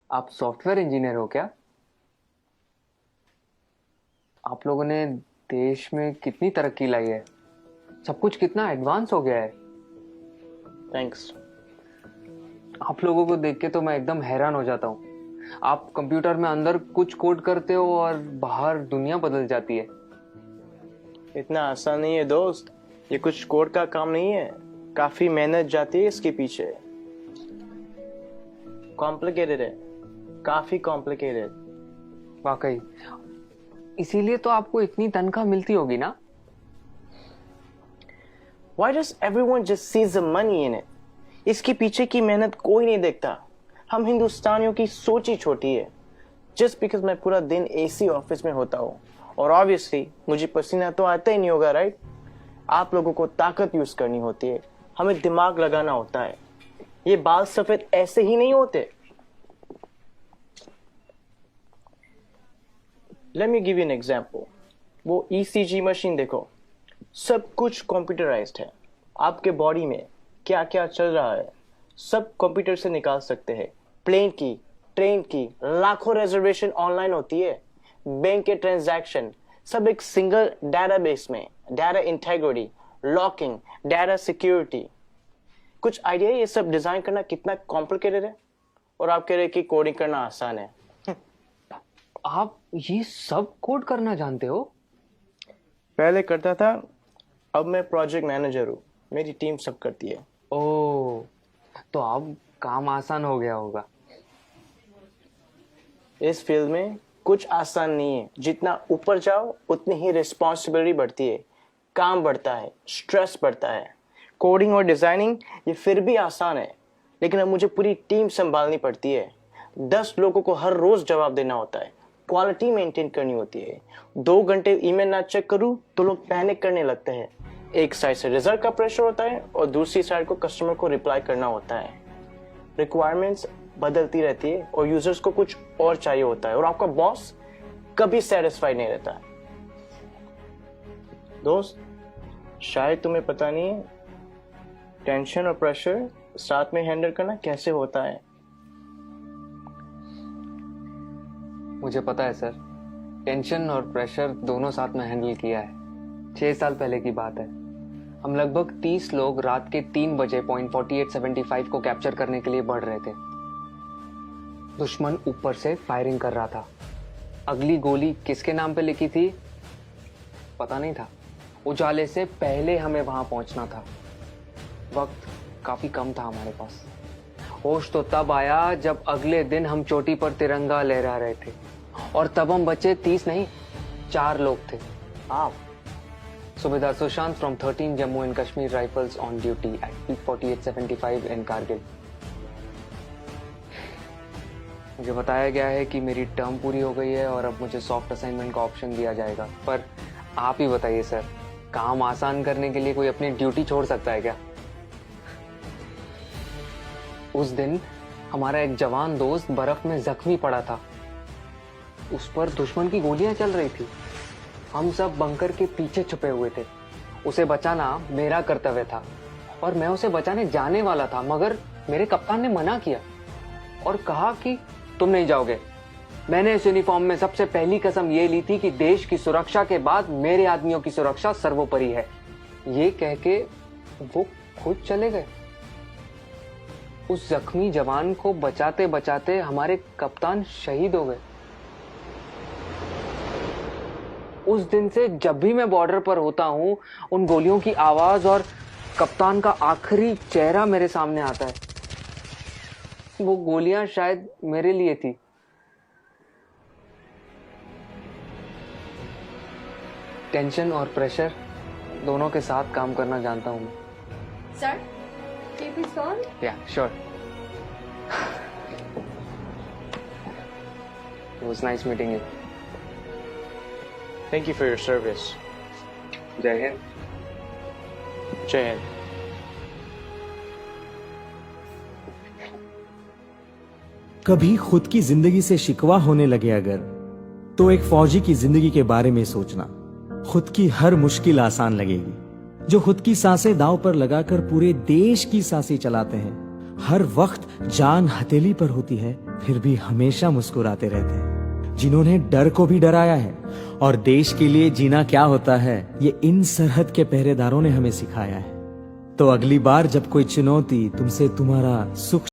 आप software engineer हो क्या? आप लोगों ने देश में कितनी तरक्की लाई है। सब कुछ कितना एडवांस हो गया है। थैंक्स। आप लोगों को देख के तो मैं एकदम हैरान हो जाता हूँ। आप कंप्यूटर में अंदर कुछ कोड करते हो और बाहर दुनिया बदल जाती है। इतना आसान नहीं है दोस्त, ये कुछ कोड का काम नहीं है, काफी मेहनत जाती है इसके पीछे। कॉम्प्लिकेटेड है, काफी कॉम्प्लिकेटेड। वाकई, इसीलिए तो आपको इतनी तनख्वाह मिलती होगी ना। Why does everyone just sees the money in it? इसके पीछे की मेहनत कोई नहीं देखता। हम हिंदुस्तानियों की सोच ही छोटी है। जस्ट बिकॉज मैं पूरा दिन एसी ऑफिस में होता हूँ और ऑब्वियसली मुझे पसीना तो आता ही नहीं होगा, राइट? आप लोगों को ताकत यूज करनी होती है, हमें दिमाग लगाना होता है। ये बाल सफेद ऐसे ही नहीं होते। Let me give you an example. वो ईसीजी मशीन देखो, सब कुछ कंप्यूटराइज्ड है। आपके बॉडी में क्या क्या चल रहा है सब कंप्यूटर से निकाल सकते हैं। प्लेन की, ट्रेन की, लाखों रिजर्वेशन ऑनलाइन होती है। बैंक के ट्रांजैक्शन सब एक सिंगल डेटाबेस में। Data integrity, locking, data security. कुछ आइडिया ये सब डिजाइन करना कितना कॉम्प्लिकेटेड है? और आप कह रहे कि कोडिंग करना आसान है। आप ये सब कोड करना जानते हो? पहले करता था, अब मैं प्रोजेक्ट मैनेजर हूँ, मेरी टीम सब करती है। ओह, तो अब काम आसान हो गया होगा। इस फील्ड में कुछ आसान नहीं है। जितना ऊपर जाओ उतनी ही रिस्पॉन्सिबिलिटी बढ़ती है, काम बढ़ता है, स्ट्रेस बढ़ता है। कोडिंग और डिजाइनिंग ये फिर भी आसान है, लेकिन अब मुझे पूरी टीम संभालनी पड़ती है। 10 लोगों को हर रोज जवाब देना होता है, क्वालिटी मेंटेन करनी होती है। 2 घंटे ईमेल ना चेक करूं तो लोग पैनिक करने लगते हैं। एक साइड से रिजल्ट का प्रेशर होता है और दूसरी साइड को कस्टमर को रिप्लाई करना होता है। रिक्वायरमेंट्स बदलती रहती है और यूजर्स को कुछ और चाहिए होता है, और आपका बॉस कभी सेटिस्फाइड नहीं रहता है। दोस्त, शायद तुम्हें पता नहीं है टेंशन और प्रेशर साथ में हैंडल करना कैसे होता है। मुझे पता है सर, टेंशन और प्रेशर दोनों साथ में हैंडल किया है। 6 साल पहले की बात है। हम लगभग 30 लोग रात के 3 बजे पॉइंट 4875 को कैप्चर करने के लिए बढ़ रहे थे। दुश्मन ऊपर से फायरिंग कर रहा था। अगली गोली किसके नाम पे लिखी थी पता नहीं था। उजाले से पहले हमें वहां पहुंचना था। वक्त काफी कम था हमारे पास। होश तो तब आया जब अगले दिन हम चोटी पर तिरंगा लहरा रहे थे, और तब हम बचे 30 नहीं, 4 लोग थे। आप, Subedar Sushant from 13 Jammu and Kashmir Rifles on duty at peak 4875 in Kargil. मुझे बताया गया है कि मेरी टर्म पूरी हो गई है और अब मुझे सॉफ्ट असाइनमेंट का ऑप्शन दिया जाएगा। पर आप ही बताइए सर, काम आसान करने के लिए कोई अपनी ड्यूटी छोड़ सकता है क्या? उस दिन हमारा एक जवान दोस्त बर्फ में जख्मी पड़ा था। उस पर दुश्मन की गोलियां चल रही थी। हम सब बंकर के पीछे छुपे हुए थे। उसे बचाना मेरा कर्तव्य था और मैं उसे बचाने जाने वाला था, मगर मेरे कप्तान ने मना किया और कहा कि तुम नहीं जाओगे। मैंने इस यूनिफॉर्म में सबसे पहली कसम ये ली थी कि देश की सुरक्षा के बाद मेरे आदमियों की सुरक्षा सर्वोपरि है। ये कह के वो खुद चले गए। उस जख्मी जवान को बचाते बचाते हमारे कप्तान शहीद हो गए। उस दिन से जब भी मैं बॉर्डर पर होता हूं, उन गोलियों की आवाज और कप्तान का आखिरी चेहरा मेरे सामने आता है। वो गोलियां शायद मेरे लिए थी। टेंशन और प्रेशर दोनों के साथ काम करना जानता हूं मैं। Sir, can you please go on? Yeah, sure. It was nice meeting you. Thank you for your service. जय हिंद। जय हिंद। कभी खुद की जिंदगी से शिकवा होने लगे अगर, तो एक फौजी की जिंदगी के बारे में सोचना। खुद की हर मुश्किल आसान लगेगी। जो खुद की सांसें दांव पर लगाकर पूरे देश की सांसें चलाते हैं। हर वक्त जान हथेली पर होती है फिर भी हमेशा मुस्कुराते रहते हैं, जिन्होंने डर को भी डराया है और देश के लिए जीना क्या होता है ये इन सरहद के पहरेदारों ने हमें सिखाया है। तो अगली बार जब कोई चुनौती तुमसे तुम्हारा सुख